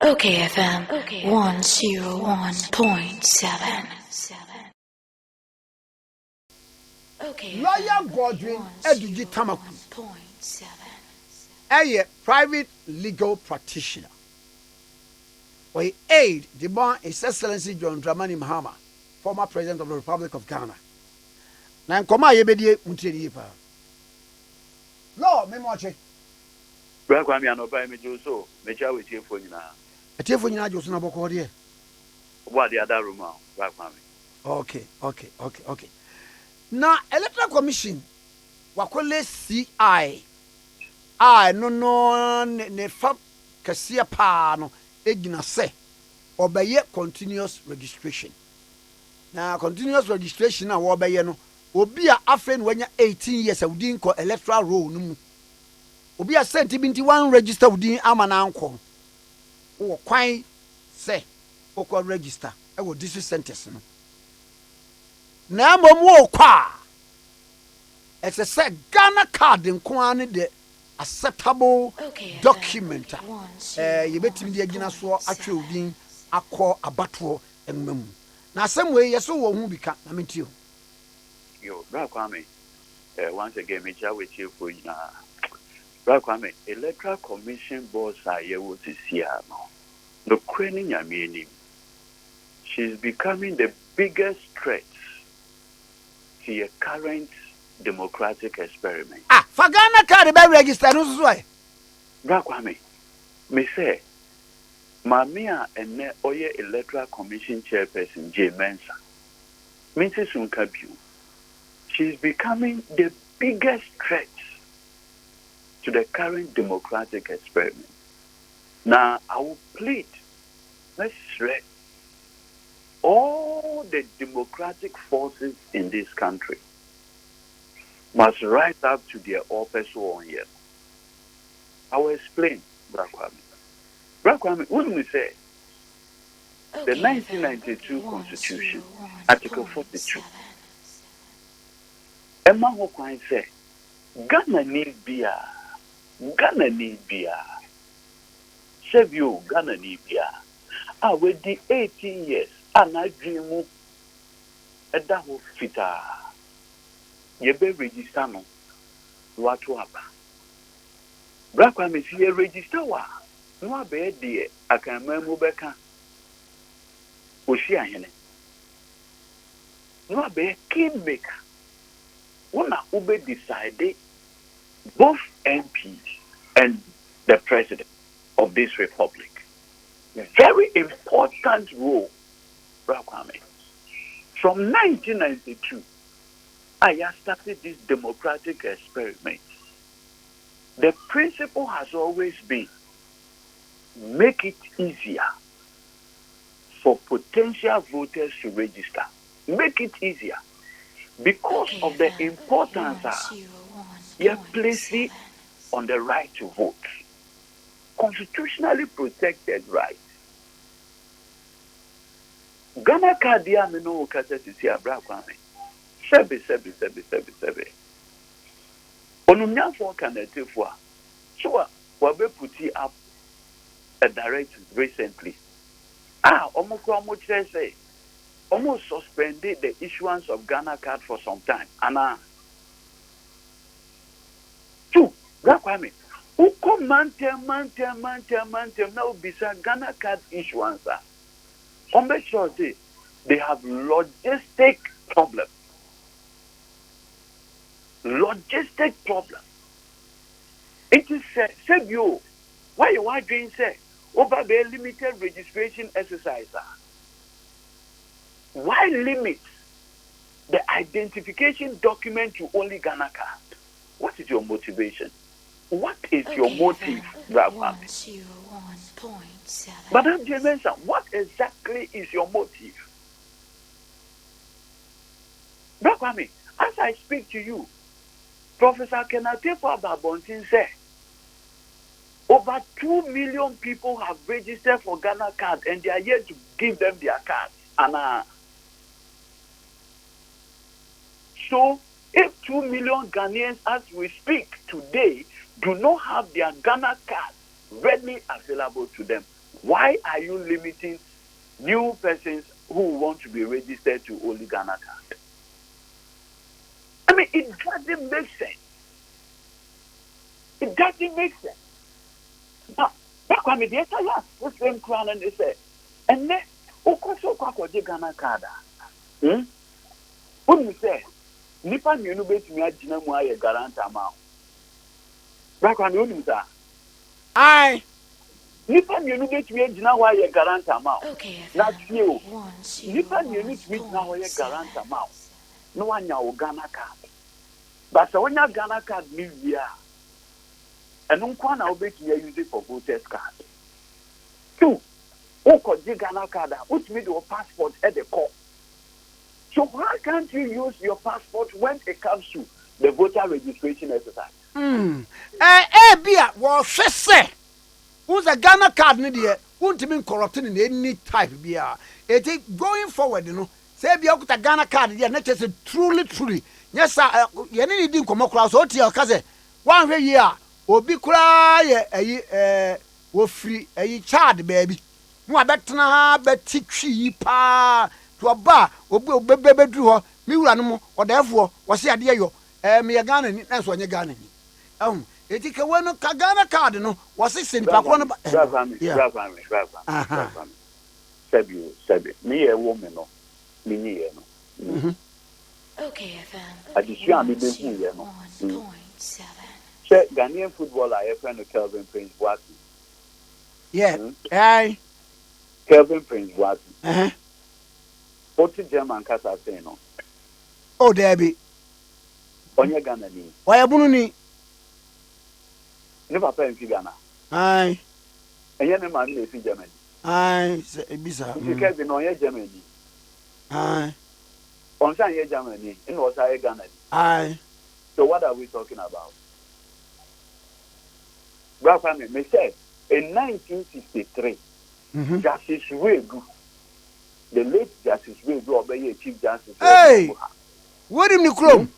OKFM 101.7. Lawyer Godwin Edudzi Tameklo, a private legal practitioner. We aid the man His Excellency John Dramani Mahama, former President of the Republic of Ghana. Na nkoma yebedie mutiri pa. Law me moche. Bra kwa mi anoba me joso, me cha we tiefo nyina. Tiefo nyina joso na boko de. What the other room bra kwa mi. Okay. Na Electoral Commission wakole CI no ne fa kase pa no egina se obeye continuous registration. Na continuous registration na wo obeye no obi a afen wanya 18 years awudin ko electoral roll no mu. Obi a sent binti one register wudin amana anko. Wo kwan se okọ register e wo district centers no. Na momo kwa it's a Ghana card nko ane de acceptable document you betimi de agina so atwe odin akọ abato enmamu na asem we yeso wo hu bika na mentio Yo bra kwa mi once again me cha we tiefo nyina. Bra kwa mi Electoral Commission boss aye wo sisia no. No kwani nyame ni. She's becoming the biggest threat to your current democratic experiment. For Ghana card be register no so e. Bra kwa me say mami a ene oye Electoral Commission chairperson Mensah. Mensah sunkabiu. She's becoming the biggest threat to the current democratic experiment. Now I will plead, let's shred all the democratic forces in this country must rise up to their office on here. I will explain, Brakwami. Brakwami, what do we say? The 1992 Constitution, Article 42. Emma Hokwan said, Ghana need beer. Sevio, Ghana need beer. With the 18 years, and I dream at that whole fita. You be register no. What to happen? Brakwa me see register wa. No be there. I can remember beka. Oshi ahene. No be kingmaker. Una ube decide both MPs and the president of this republic. Very important role. From 1992, I started this democratic experiment. The principle has always been make it easier for potential voters to register. Make it easier because of the importance you're placing on the right to vote. Constitutionally protected right. Ghana Kadia Mino Kata Sisi Abrakwame. Sebe. Onumnya for Canada. So, Wabe put up a directive recently. Almost suspended the issuance of Ghana card for some time. And two, Brakwame. Uko mantem now bisa Ghana card issuance. Make sure they have logistic problem. It is said you why you are doing say over the limited registration exercise. Why limit the identification document to only Ghana card? What is your motivation? What is your motive, Brahma? Madam Mensah, what exactly is your motive? Brahma, as I speak to you, Professor Kenatepo Babontin said, over 2 million people have registered for Ghana card and they are yet to give them their cards. And so, if 2 million Ghanaians as we speak today do not have their Ghana card readily available to them, Why are you limiting new persons who want to be registered to only Ghana card? I mean, it doesn't make sense. It doesn't make sense. Now, back when the the same crown and they say, and then, Okoso Kwakoji Ghana card. When you say, Nipa Munu bet me at Jinamwa, a garant amount. Back when you say, Aye. Nipa Munu bet me at Jinamwa, a garant amount. Okay, Not you. Nipa Munu bet now a garant amount. No one your Ghana card. But so when your Ghana card live here, and one I'll bet you use it for voters card. Two, Okoji Ghana card, which means your passport at the court. So why can't you use your passport when it comes to the voter registration exercise? Bia, well, say, who's a Ghana card, Nidia, won't mean corrupting in any type, Bia. It is going forward, you know. Say, Bia, a Ghana card, yeah, not just truly. Yes, sir, you need to come across what your cousin. 1 year, or be cry, or free, a child, baby. More better, but teach pa. To a bar, or baby drew her, me animal, or therefore, was the idea you, me a gun, and that's when you're gunning. It is a one of Ghana card, no, was it in Pakwan? Sebi, me a woman, no, me, no. Okay, FM. I just want to be here, no. Say, Ghanaian footballer, I friend of Kelvin Prince Boateng. Yeah, aye. Kelvin Prince Boateng. What is German Casa saying? Oh, Debbie. On your Ghana, Why a bunny? Never pay in Ghana. Aye. And your man lives in Germany. Aye, bizarre. You can't be no Germany. Aye. On Sunday, Germany, in what I Ghana. Aye. So, what are we talking about? Brother, me said in 1963, Justice Wegu, the late Justice Wegu, obey Chief Justice. Hey! What in the chrome?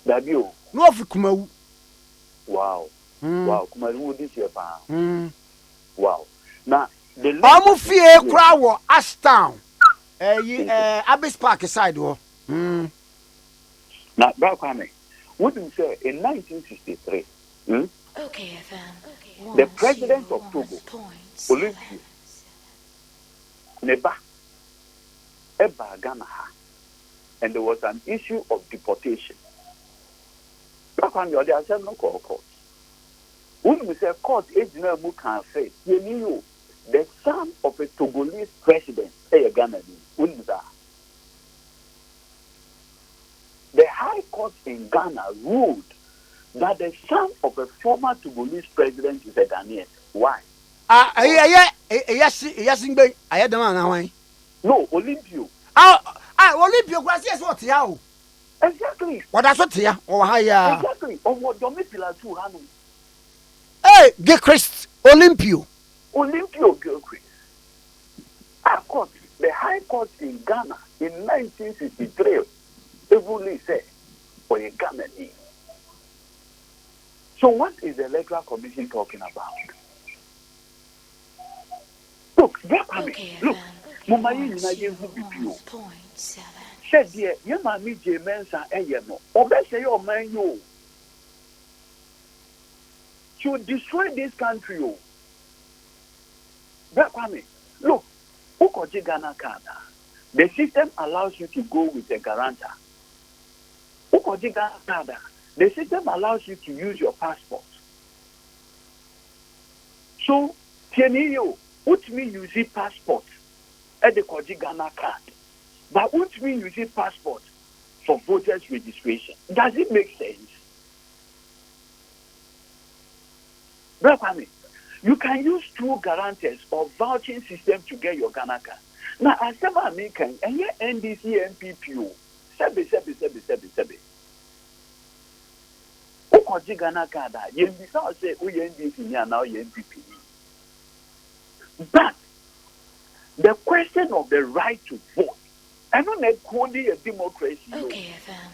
That you. No, for Kumawu. Wow. Wow. Kumawu this year. Wow. Now, the Amufie Krawo, Ashtown. Abbas Park side. Now, Brother, what do you say in 1963? Okay, FM. The president of Togo, Olympia, Neba, Eba Ghana, and there was an issue of deportation. Back on the other side, no court. When we say court, Ejina can say, you knew the son of a Togolese president, Ghana, the High Court in Ghana ruled that the son of a former Togolese president is a Ghanaian. Why? Yes, I had the man. No, Olympio. Olympio, yes, what you? Exactly. What that's what here? Or higher. Exactly. Or what Domipila too, Hanu. Hey, get Christ, Olympio. Olympio, Gilchrist. Our court, the High Court in Ghana in 1963, everybody said, for a Ghanaian. So what is the Electoral Commission talking about? Look, look, Mumayi United who be pure. Said dear, you mami J Mensah no. Obey your man you. To destroy this country. Look, Okoji Ghana card. The system allows you to go with a guarantor. Okoji Ghana card. The system allows you to use your passport. So, Tieniyo, what me using passport at the Koji Ghana card? But what me using passport for voters registration? Does it make sense? Brother, you can use two guarantors or vouching system to get your Ghana card. Now, as some American, and here NDC MPPO, sebe. Okoji Ghana card, you say, we NDC now, you MPP. But the question of the right to vote, I don't know, a democracy. Okay, FM.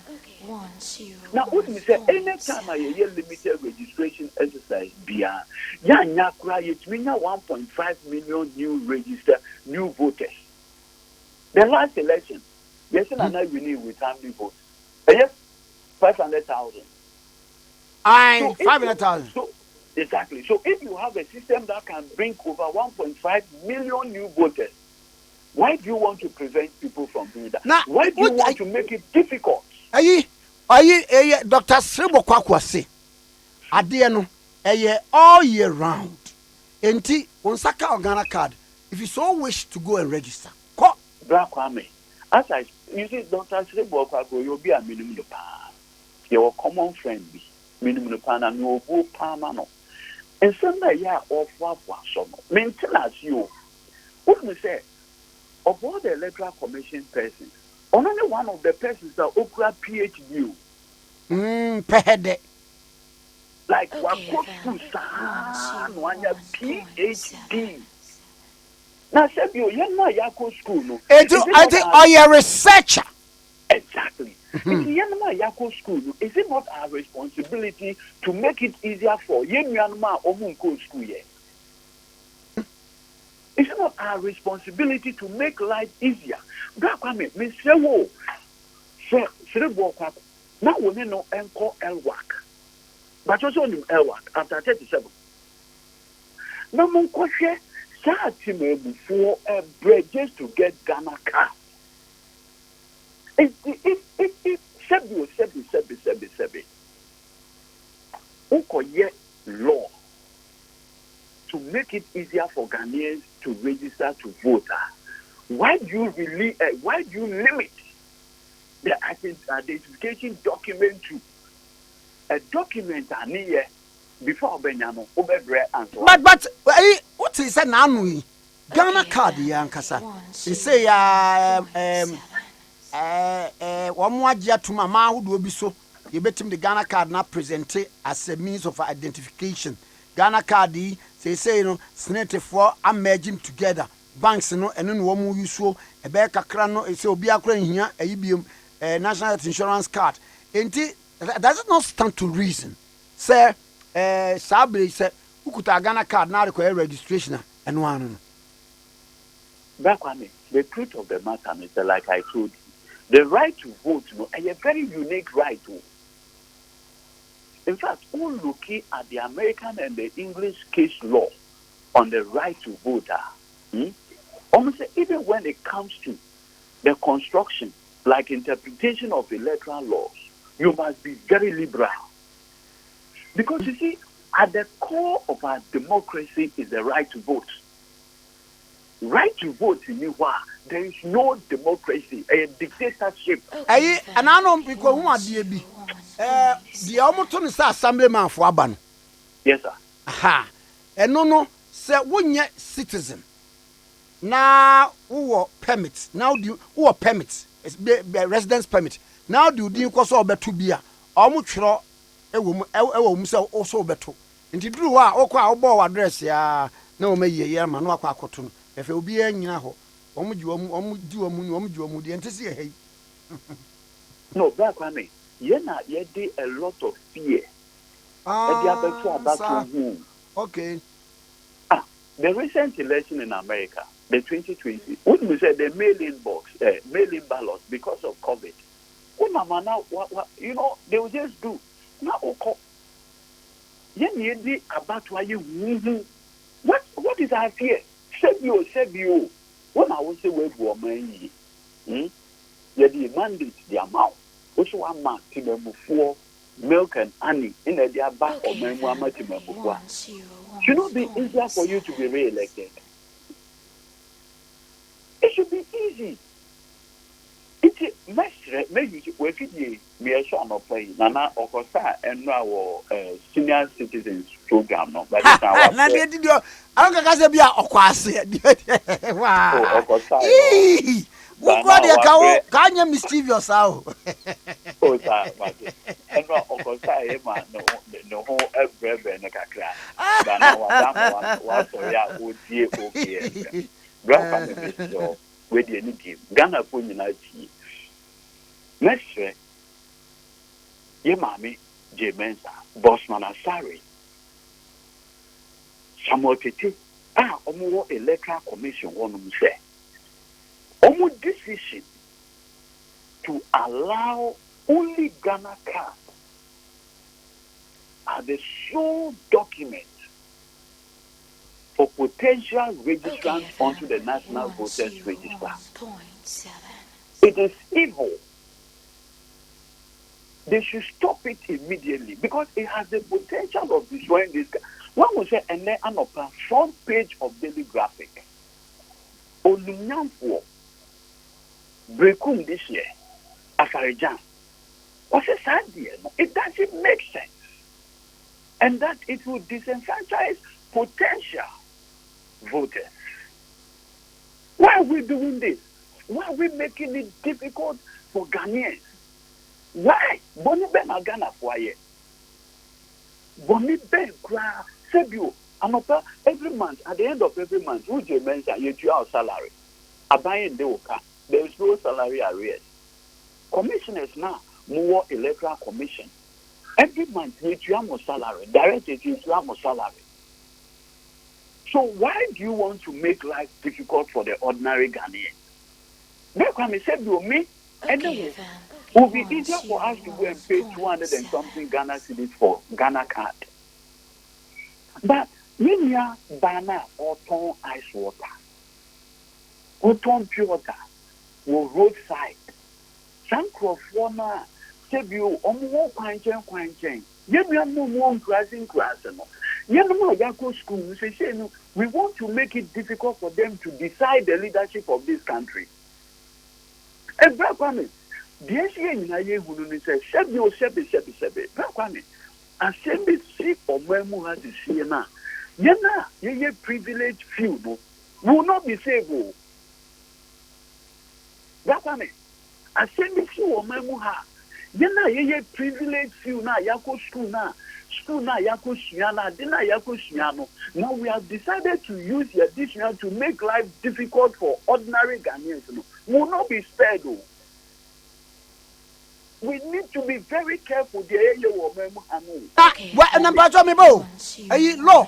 Now, what we say, anytime I hear limited registration exercise, yeah, it means 1.5 million new voters. The last election, yes, and I winning with how many votes? Yes, 500,000. So 500,000. So exactly. So if you have a system that can bring over 1.5 million new voters, why do you want to prevent people from doing that? Now, why do you want to make it difficult? Dr. Srebo Kwakwa say, Ade no, all year round. Enti, on Saka Ghana card, if you so wish to go and register, go. Black Kwame, as I, you see, Dr. Srebo Kwakwa, you'll be a minimum pa. You're a common friend, minimum pa, and you'll go palmano. And Sunday, yeah, off what was some maintenance you. What we say, of all the electoral commission persons, only one of the persons that Okra PhD. Pehede. Like what school one PhD. Now, said you're not Yako school. No. I think you're a researcher. Exactly. Yako school. Is it not our responsibility to make it easier for Yenyanma Omunko school? Is it not our responsibility to make life easier? Black women, Miss Sewo, now we know encore Elwak. But also on Elwak after 37. Now, mon question, Saturday before a bread just to get Ghana card. If Sebi, Okoye law to make it easier for Ghanaians to register to vote. Why do you limit the identification document to a document before Benyano over answer? But what is an annual Ghana card, Yankasa? They say, one more year to Mama who will be so. You bet him the Ghana card not presented as a means of identification. Ghana card, say, you know, Senate for merging together. Banks, you know, and then one more useful, a bear cacrano, it's a Biacra here, a UBM, national insurance card. And does it not stand to reason? Sir, Sabri said, who could a Ghana card now require registration and one? Back on me, the truth of the matter is that, like I told you, the right to vote, you know, a very unique right to. In fact, all looking at the American and the English case law on the right to vote, almost even when it comes to the construction, like interpretation of electoral laws, you must be very liberal. Because you see, at the core of our democracy is the right to vote. Right to vote in Niwa, there is no democracy, a dictatorship. And I know because who are DB? The Omoton is assemblyman for Aban. Yes, sir. Aha. And no, say 1 year citizen. Now, who permits? Now, do who permits? It's residence permit. Now, do you cause all better be a Omuchro? A woman also better. And you drew our address, ya no, may ye, man, no, cotton. If it will be any now, the entity. No, Black Army, yena did a lot of fear. Okay. The recent election in America, the 2020, when we said the mail-in ballots because of COVID. Now, you know, they will just do. Now, yena about why you. What is our fear? Save you. When I was away for money, you demanded the amount. Which one man to them before milk and honey in a dear back of Memma to them before. Should not be easier for you to be re-elected. It should be easy. It's maybe we could be a short of play Nana or Costa and our senior citizens program. No, but I don't be a wow. Can you mischievous? Oh, sir, and no whole every and a crack. But now, what would you okay? With the Ghana Punina. Next, Mami, J. Mensah, Bosman Asari, Samuel Tete, Omo Electoral Commission, one say, Omo decision to allow only Ghana cards are the sole document for potential registrants onto the National Voters Register. It is evil. They should stop it immediately because it has the potential of destroying this. One will say, and then an upper front page of Daily Graphic. Olunyampo Brekum this year, Afarijan. What's a sad idea? It doesn't make sense. And that it will disenfranchise potential voters. Why are we doing this? Why are we making it difficult for Ghanaians? Why? Boni Ben Ghana for ye. Boni Ben Gra Sebio. Anopa every month, at the end of every month, who you mention you do our salary. Abayin Deoka. There is no salary arrears. Commissioners now, more electoral commission. Every month you do our salary. Directly you do our salary. So why do you want to make life difficult for the ordinary Ghanaian? Make me say me, and then it will be easier for us to go and pay 200 and something Ghana cedis for Ghana card. But when you are banana or turn ice water, or turn pure water, or roadside, some crofona, say you omo quanchen. You have no more crossing. School, we want to make it difficult for them to decide the leadership of this country. And Brakwame, the NCA says, Shebi. Brakwame, assembly see or Memu has to see now. Ye privileged few will not be saved. Brakwame, assembly see or Memu ha. Ye privileged few now, Yako school now. Now we have decided to use the additional to make life difficult for ordinary Ghanaians. We will not be spared. We need to be very careful. Law.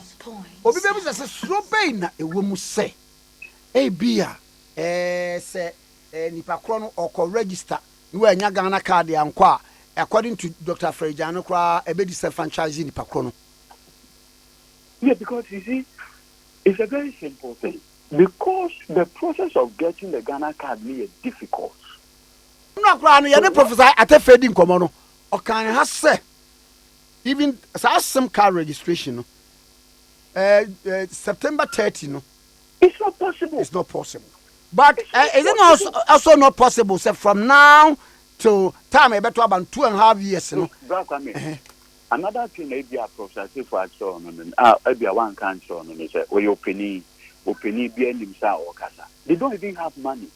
Obi baby says slow pain na ewo mu say. Bia say nipa kro no register. We anya Ghana card yankwa. According to Dr. Frejano, a bit disenfranchising the Pacono. Yeah, because you see, it's a very simple thing. Because the process of getting the Ghana card is difficult. I'm not crying, you're the professor at a fading commono. Or can I say, even some car registration, September 30, no? It's not possible. It's not possible. But is it also not possible, say, from now to time I better about 2.5 years. No, another thing maybe a process for action and maybe one cancer and say, well, opening be himself or casa. They don't even have money.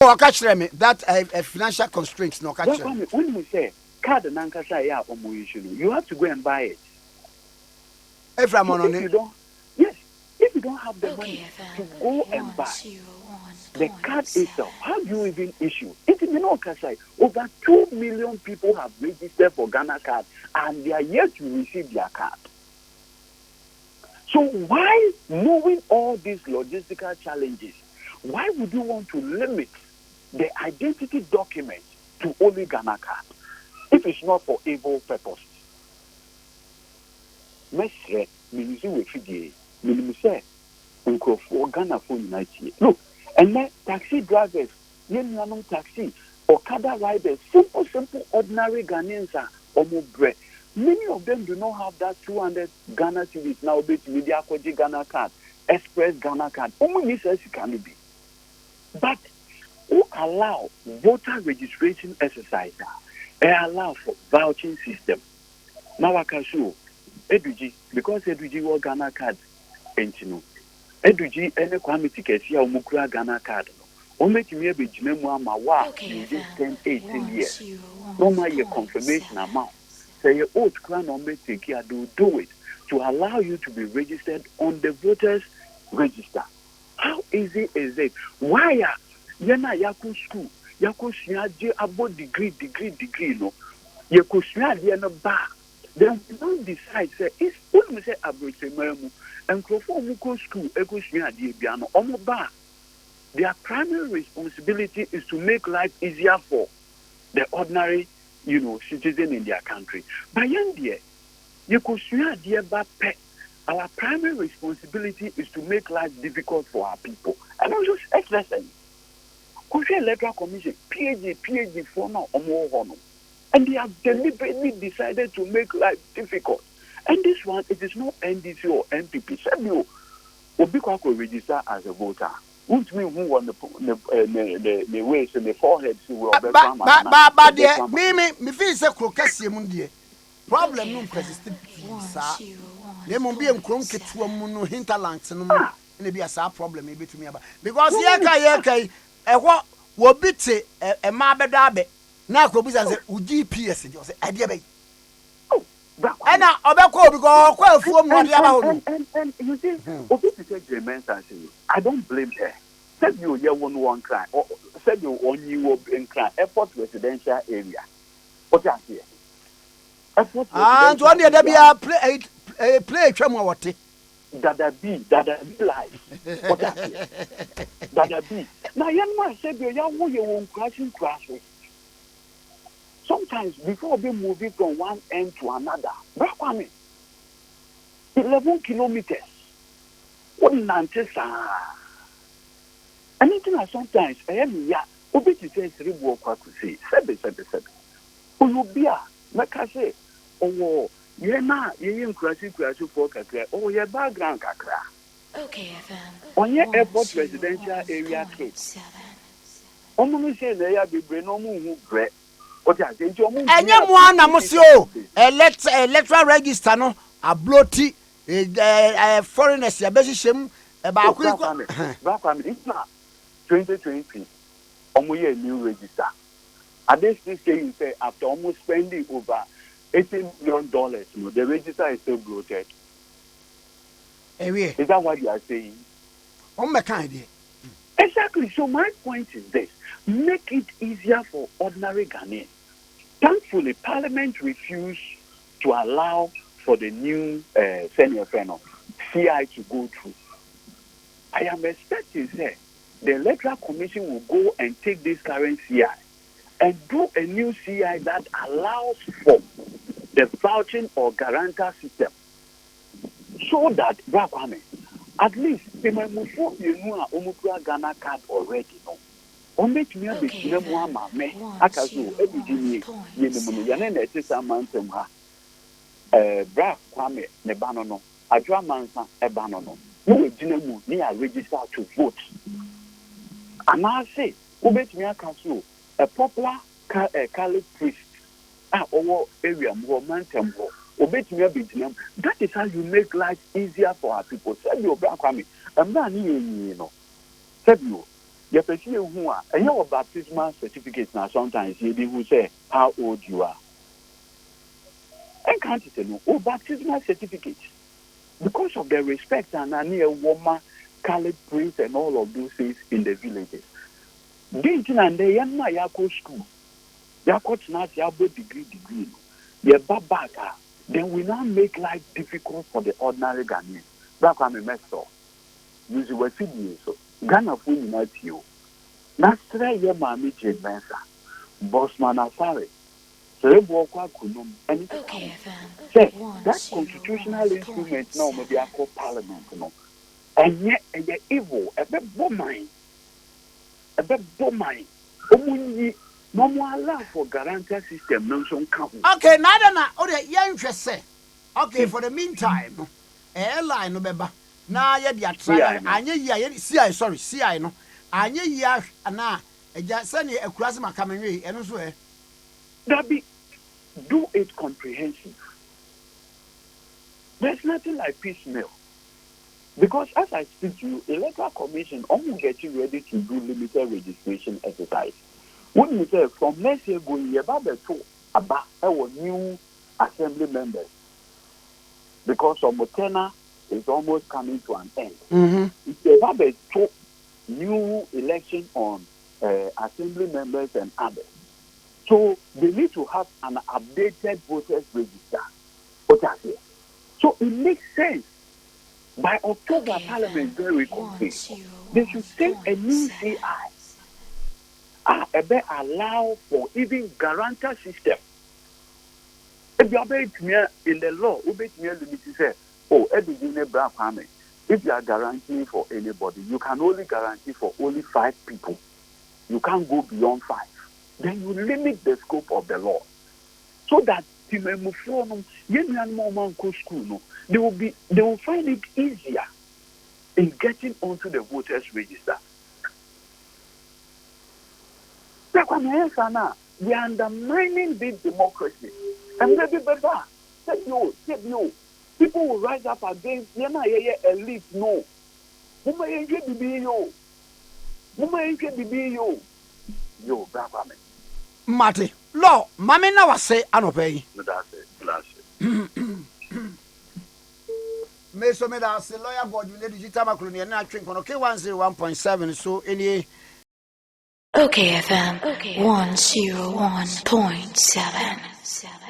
Oh, catch them that financial constraints. No, catch them. When we say card and ankasa ya you have to go and buy it. If you don't have the money to go and buy the card itself, how do you even issue? Over 2 million people have registered for Ghana card and they are yet to receive their card. So why, knowing all these logistical challenges, why would you want to limit the identity document to only Ghana card if it's not for evil purposes? Look, and then taxi drivers, taxi, Okada riders, simple, ordinary Ghanaians are almost bread. Many of them do not have that 200 Ghana cedis now, media Koji Ghana card, Express Ghana card. Only says it can be. But who allow voter registration exercise? They allow for vouching system. Now I can show Edudzi, because Edudzi was Ghana card, Edudzi any kwame ticket here Mukura Ghana card. Make me be Jimemu in this 10-18 years. No matter confirmation amount. Say your oath crown on take care do it to allow you to be registered on the voters register. How easy is it? Why are Yana Yaku school? Yaku Shiaji about degree no. You could share the end of bar. Then we don't decide, say, it's what we say, Abrotemamu, and Crofo go school, Echo share the piano, on the bar. Their primary responsibility is to make life easier for the ordinary, citizen in their country. By India, you could share the bar pet. Our primary responsibility is to make life difficult for our people. And I'm just exercising. Electoral Commission, PhD for now, or more. And they have deliberately decided to make life difficult. And this one, it is not NDC or NPP. Said you, Obiko could register as a voter. Won't mean who won the waist and the forehead. But dear, me feel so crocassi mundi. Problem no persistent. There won't be a crunket to a moon hinterlands and maybe a sad problem maybe to me about. Because yaka, what will beat a marble darby. Now, Kobe says, GPS, you say, idea. And now, Obeko, because quite from what and you see, Obito said, Mensah, I don't blame her. Said you, one crime, or said you only will in crime, airport residential area. What are here? And one day there be a play, Tremor. Dada B life. What are here? Dada B. Now, young man said, you won't crashing crashes. Sometimes before we moving from one end to another, 11 kilometers. What in Nantes? Anything like sometimes, I am ya. Obiti says, Ribu Kwakusi, Sebe. Uyubia, Makase, oh, Yena, Yin Krasi for Kakra, oh, your background Kakra. OKFM. On your airport residential area case. Only say they are be Brenomu bread. And young one, Amusio, electoral register, no, a bloaty, foreigners, a bashim, about 2020, almost a new register. At this stage, say after almost spending over $18 million, the register is still bloated. Is that what you are saying? Oh, my kind. Exactly. So my point is this: make it easier for ordinary Ghanaians. Thankfully, Parliament refused to allow for the new senior fellow CI to go through. I am expecting that the Electoral Commission will go and take this current CI and do a new CI that allows for the vouching or guarantor system, so that at least they might move forward. You know, Ghana card already. No. On make me a bit more, Akazu, every Jimmy, Yanene, Tessamantum, Bra Kwame, Nebanono, Adra Mensah, Ebanono, no Jinamu, near register to vote. And I say, Ubet me a castle, a popular Catholic priest, or area, more mantum, Ubet me a bit. That is how you make life easier for our people. Said you, Bra Kwame, a man, you know, said you. You see who are, and your baptismal certificate now sometimes you who say how old you are. I can't tell you, oh, baptismal certificate. Because of the respect and near woman, colored priests and all of those things in the villages. Dintin and the young Yako school, Yako Nat Yabo degree, your babaka, then we now make life difficult for the ordinary Ghanaian. Back on the messer. Use your feeding so. Ghana for unite you. Nastra ye mami je Mensah. Bossman Afare. Cerebral Kunum. And say that constitutional instrument now may be called parliament. No. And yet evil, a bit bomb. No more allow for guarantee system, no some company. Okay, Nana, young say. Okay, for the meantime, airline no beba. Na ye dia try anye ye CI sorry CI no anye ye na eja sane akurase makamenwe eno so that be do it comprehensive. There's nothing like piecemeal, because as I speak to you, Electoral Commission only getting ready to do limited registration exercise. When you say from next year going ye about our new assembly members, because of Motena is almost coming to an end. If they have a new election on assembly members and others. So they need to have an updated voters register. What I say? So it makes sense. By October, Okay, Parliament FM. very complete. They should send a new CI. Allow for even guarantor system. If you are in the law, say, if you are guaranteeing for anybody, you can only guarantee for only 5 people. You can't go beyond 5. Then you limit the scope of the law. So that they will find it easier in getting onto the voters register. We are undermining this democracy. And maybe better. People will rise up against elite. No. Yo, brother. Mate, law, mame na wase anopay. That's it. Me so me da se lawyer God you Edudzi Tameklo ne na twin kono K101.7 so any Okay, FM. 101.7.